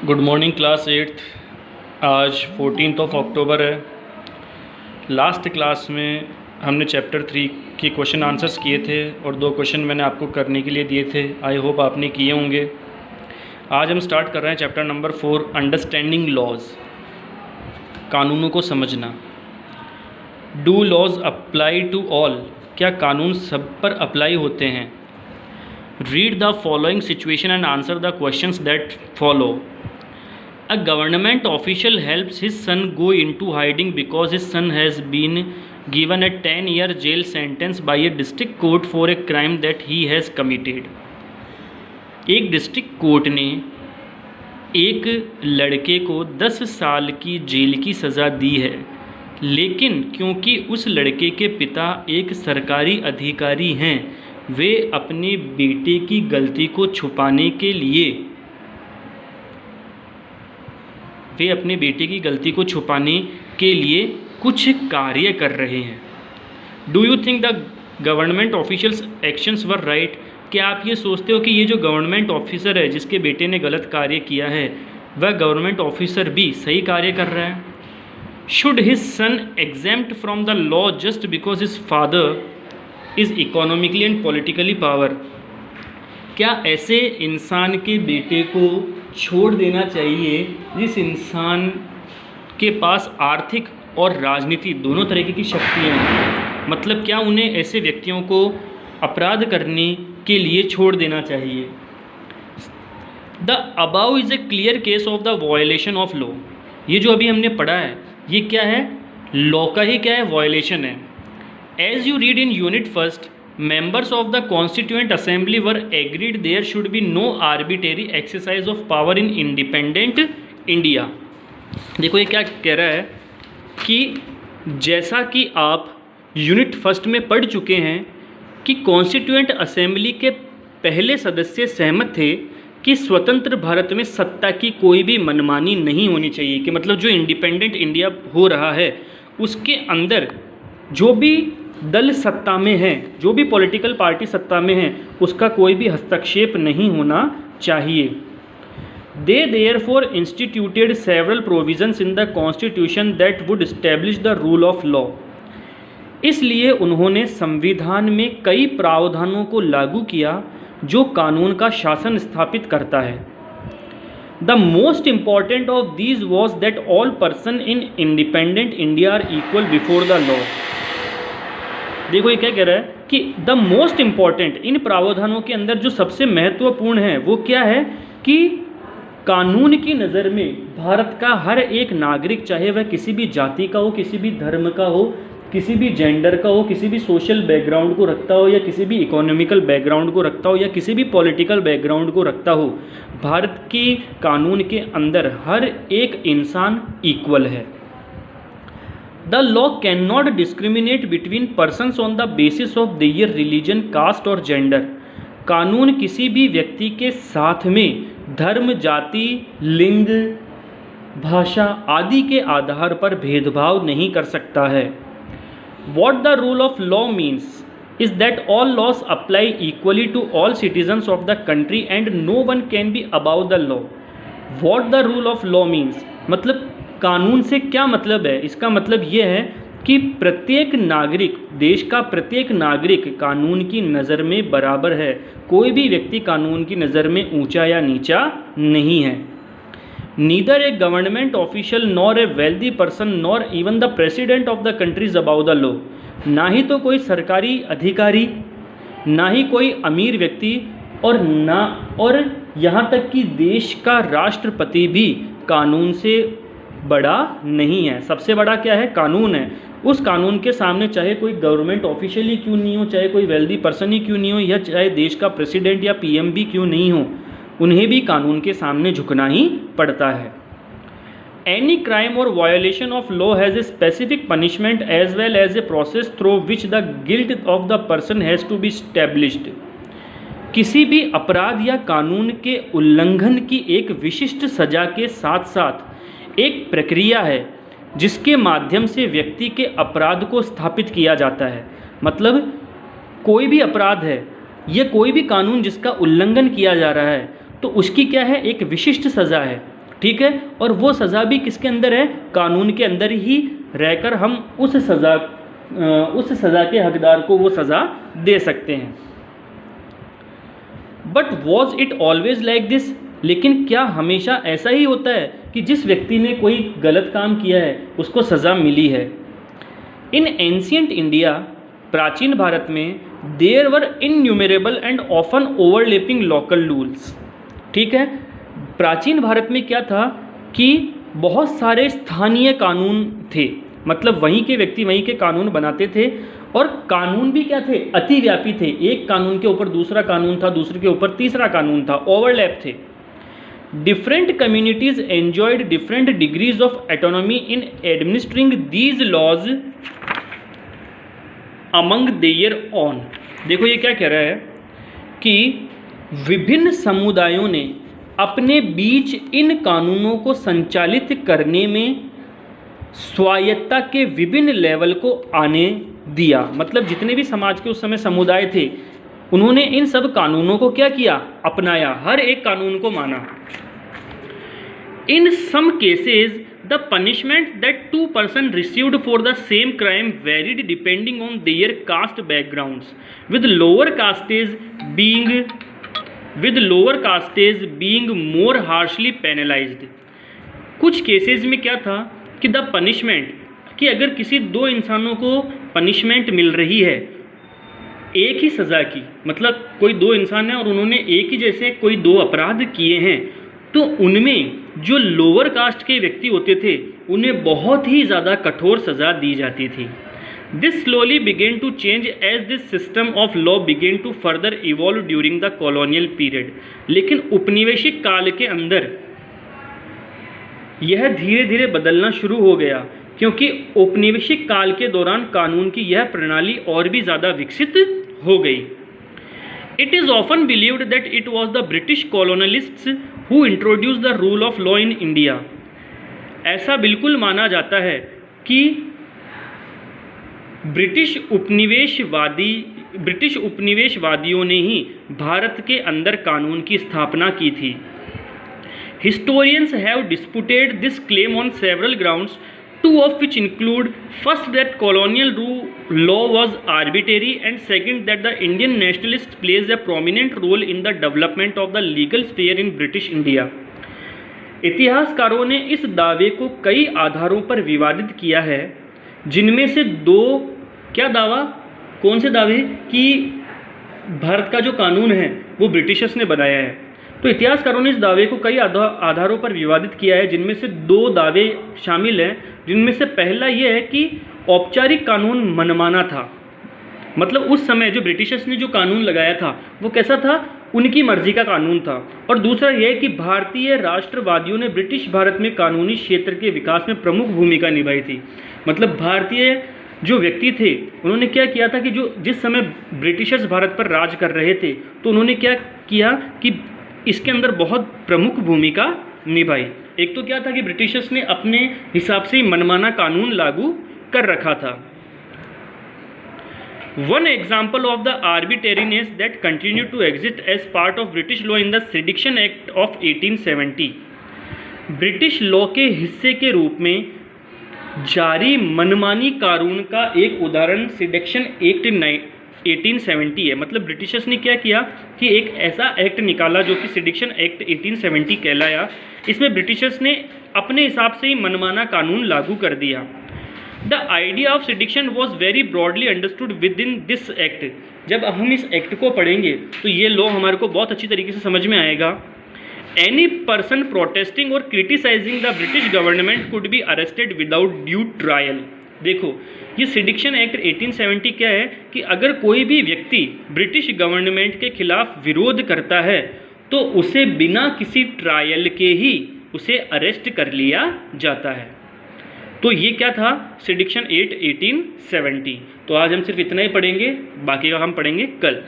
Good morning class 8th। आज 14 अक्टूबर है। Last class में हमने चैप्टर 3 के क्वेश्चन आंसर्स किए थे और 2 क्वेश्चन मैंने आपको करने के लिए दिए थे। आई होप आपने किए होंगे। आज हम स्टार्ट कर रहे हैं चैप्टर नंबर 4, अंडरस्टैंडिंग लॉज, कानूनों को समझना। Do laws apply to all, क्या कानून सब पर अप्लाई होते हैं? Read the following situation and answer the questions that follow. A government official helps his son go into hiding because his son has been given a 10-year jail sentence by a district court for a crime that he has committed। एक district court ने एक लड़के को 10 साल की jail की सज़ा दी है, लेकिन क्योंकि उस लड़के के पिता एक सरकारी अधिकारी हैं, वे अपने बेटे की गलती को छुपाने के लिए कुछ कार्य कर रहे हैं। Do you think the government officials actions were right? क्या आप ये सोचते हो कि ये जो गवर्नमेंट ऑफिसर है जिसके बेटे ने गलत कार्य किया है, वह गवर्नमेंट ऑफिसर भी सही कार्य कर रहा है? Should his son exempt from the law just because his father is economically and politically power? क्या ऐसे इंसान के बेटे को छोड़ देना चाहिए जिस इंसान के पास आर्थिक और राजनीति दोनों तरीके की शक्तियाँ हैं? मतलब क्या उन्हें ऐसे व्यक्तियों को अपराध करने के लिए छोड़ देना चाहिए? The above is a clear case of the violation of law. ये जो अभी हमने पढ़ा है ये क्या है? लॉ का ही क्या है? वायलेशन है। As you read in unit first, members of the constituent assembly were agreed there should be no arbitrary exercise of power in independent India। देखो ये क्या कह रहा है कि जैसा कि आप यूनिट फर्स्ट में पढ़ चुके हैं कि कॉन्स्टिट्यूएंट असेंबली के पहले सदस्य सहमत थे कि स्वतंत्र भारत में सत्ता की कोई भी मनमानी नहीं होनी चाहिए, कि मतलब जो इंडिपेंडेंट इंडिया हो रहा है उसके अंदर जो भी दल सत्ता में है, जो भी पॉलिटिकल पार्टी सत्ता में है, उसका कोई भी हस्तक्षेप नहीं होना चाहिए। They therefore instituted several provisions in the constitution that would establish the rule of law. इसलिए उन्होंने संविधान में कई प्रावधानों को लागू किया जो कानून का शासन स्थापित करता है। The most important of these was that all person in independent India are equal before the law. देखो ये क्या कह रहा है कि द मोस्ट इम्पॉर्टेंट, इन प्रावधानों के अंदर जो सबसे महत्वपूर्ण है वो क्या है कि कानून की नज़र में भारत का हर एक नागरिक, चाहे वह किसी भी जाति का हो, किसी भी धर्म का हो, किसी भी जेंडर का हो, किसी भी सोशल बैकग्राउंड को रखता हो, या किसी भी इकोनॉमिकल बैकग्राउंड को रखता हो, या किसी भी पॉलिटिकल बैकग्राउंड को रखता हो, भारत के कानून के अंदर हर एक इंसान इक्वल है। The law cannot discriminate between persons on the basis of their religion, caste और gender। कानून किसी भी व्यक्ति के साथ में धर्म, जाति, लिंग, भाषा आदि के आधार पर भेदभाव नहीं कर सकता है। What the rule of law means is that all laws apply equally to all citizens of the country and no one can be above the law। What the rule of law means, मतलब कानून से क्या मतलब है? इसका मतलब ये है कि प्रत्येक नागरिक, देश का प्रत्येक नागरिक कानून की नज़र में बराबर है। कोई भी व्यक्ति कानून की नज़र में ऊंचा या नीचा नहीं है। Neither A government official nor a wealthy person nor even the president of the countries about the law. ना ही तो कोई सरकारी अधिकारी, ना ही कोई अमीर व्यक्ति, और यहाँ तक कि देश का राष्ट्रपति भी कानून से बड़ा नहीं है। सबसे बड़ा क्या है? कानून है। उस कानून के सामने चाहे कोई गवर्नमेंट ऑफिशियल ही क्यों नहीं हो, चाहे कोई वेल्दी पर्सन ही क्यों नहीं हो, या चाहे देश का प्रेसिडेंट या पीएम भी क्यों नहीं हो, उन्हें भी कानून के सामने झुकना ही पड़ता है। Any crime or violation of law has a specific punishment as well as a process through which the guilt of the person has to be established. किसी भी अपराध या कानून के उल्लंघन की एक विशिष्ट सजा के साथ साथ एक प्रक्रिया है जिसके माध्यम से व्यक्ति के अपराध को स्थापित किया जाता है। मतलब कोई भी अपराध है या कोई भी कानून जिसका उल्लंघन किया जा रहा है तो उसकी क्या है, एक विशिष्ट सज़ा है। ठीक है, और वो सज़ा भी किसके अंदर है, कानून के अंदर ही रहकर हम उस सज़ा के हकदार को वो सज़ा दे सकते हैं। But was it always like this, लेकिन क्या हमेशा ऐसा ही होता है कि जिस व्यक्ति ने कोई गलत काम किया है उसको सज़ा मिली है? इन एंशियंट इंडिया, प्राचीन भारत में, there were innumerable and often overlapping local rules. ठीक है, प्राचीन भारत में क्या था कि बहुत सारे स्थानीय कानून थे, मतलब वहीं के व्यक्ति वहीं के कानून बनाते थे, और कानून भी क्या थे, अतिव्यापी थे। एक कानून के ऊपर दूसरा कानून था, दूसरे के ऊपर तीसरा कानून था, ओवरलैप थे। Different communities enjoyed different degrees of autonomy in administering these laws among their own. देखो ये क्या कह रहा है कि विभिन्न समुदायों ने अपने बीच इन कानूनों को संचालित करने में स्वायत्तता के विभिन्न लेवल को आने दिया। मतलब जितने भी समाज के उस समय समुदाय थे, उन्होंने इन सब कानूनों को क्या किया, अपनाया, हर एक कानून को माना। In some cases the punishment that two person received for the same crime varied depending on their caste backgrounds, with lower castes being more harshly penalised. कुछ केसेस में क्या था कि द पनिशमेंट, कि अगर किसी दो इंसानों को पनिशमेंट मिल रही है एक ही सज़ा की, मतलब कोई दो इंसान हैं और उन्होंने एक ही जैसे कोई दो अपराध किए हैं, तो उनमें जो लोअर कास्ट के व्यक्ति होते थे उन्हें बहुत ही ज़्यादा कठोर सज़ा दी जाती थी। This slowly began to change as this system of law began to further evolve during the colonial period. लेकिन उपनिवेशिक काल के अंदर यह धीरे धीरे बदलना शुरू हो गया, क्योंकि औपनिवेशिक काल के दौरान कानून की यह प्रणाली और भी ज़्यादा विकसित हो गई। It is often believed that it was the British colonialists who introduce the rule of law in India. ऐसा बिल्कुल माना जाता है कि ब्रिटिश उपनिवेशवादियों ने ही भारत के अंदर कानून की स्थापना की थी। Historians have disputed this claim on several grounds, two of which include: first, that colonial law was arbitrary, and second, that the Indian nationalists played a prominent role in the development of the legal sphere in British India. इतिहासकारों ने इस दावे को कई आधारों पर विवादित किया है, जिनमें से दो, क्या दावा, कौन से दावे, कि भारत का जो कानून है वो ब्रिटिशर्स ने बनाया है। तो इतिहासकारों ने इस दावे को कई आधारों पर विवादित किया है, जिनमें से दो दावे शामिल हैं, जिनमें से पहला ये है कि औपचारिक कानून मनमाना था। मतलब उस समय जो ब्रिटिशर्स ने जो कानून लगाया था वो कैसा था, उनकी मर्जी का कानून था। और दूसरा यह है कि भारतीय राष्ट्रवादियों ने ब्रिटिश भारत में कानूनी क्षेत्र के विकास में प्रमुख भूमिका निभाई थी। मतलब भारतीय जो व्यक्ति थे उन्होंने क्या किया था कि जिस समय ब्रिटिशर्स भारत पर राज कर रहे थे, तो उन्होंने क्या किया कि इसके अंदर बहुत प्रमुख भूमिका निभाई। एक तो क्या था कि ब्रिटिशर्स ने अपने हिसाब से मनमाना कानून लागू कर रखा था। One example of the arbitrariness that continue to exist as part of British law in the sedition act of 1870। British law के हिस्से के रूप में जारी मनमानी कानून का एक उदाहरण सेडिक्शन एक्ट 1870 है। मतलब ब्रिटिशर्स ने क्या किया कि एक ऐसा एक्ट निकाला जो कि सेडिक्शन एक्ट 1870 कहलाया। इसमें ब्रिटिशर्स ने अपने हिसाब से ही मनमाना कानून लागू कर दिया। The idea of sedition was very broadly understood within this act. जब हम इस एक्ट को पढ़ेंगे तो ये लॉ हमारे को बहुत अच्छी तरीके से समझ में आएगा। Any person protesting or criticising the British government could be arrested without due trial. देखो ये सेडिक्शन एक्ट 1870 क्या है कि अगर कोई भी व्यक्ति ब्रिटिश गवर्नमेंट के खिलाफ विरोध करता है तो उसे बिना किसी ट्रायल के ही उसे अरेस्ट कर लिया जाता है। तो ये क्या था, सेडिक्शन एक्ट 1870। तो आज हम सिर्फ इतना ही पढ़ेंगे, बाकी का हम पढ़ेंगे कल।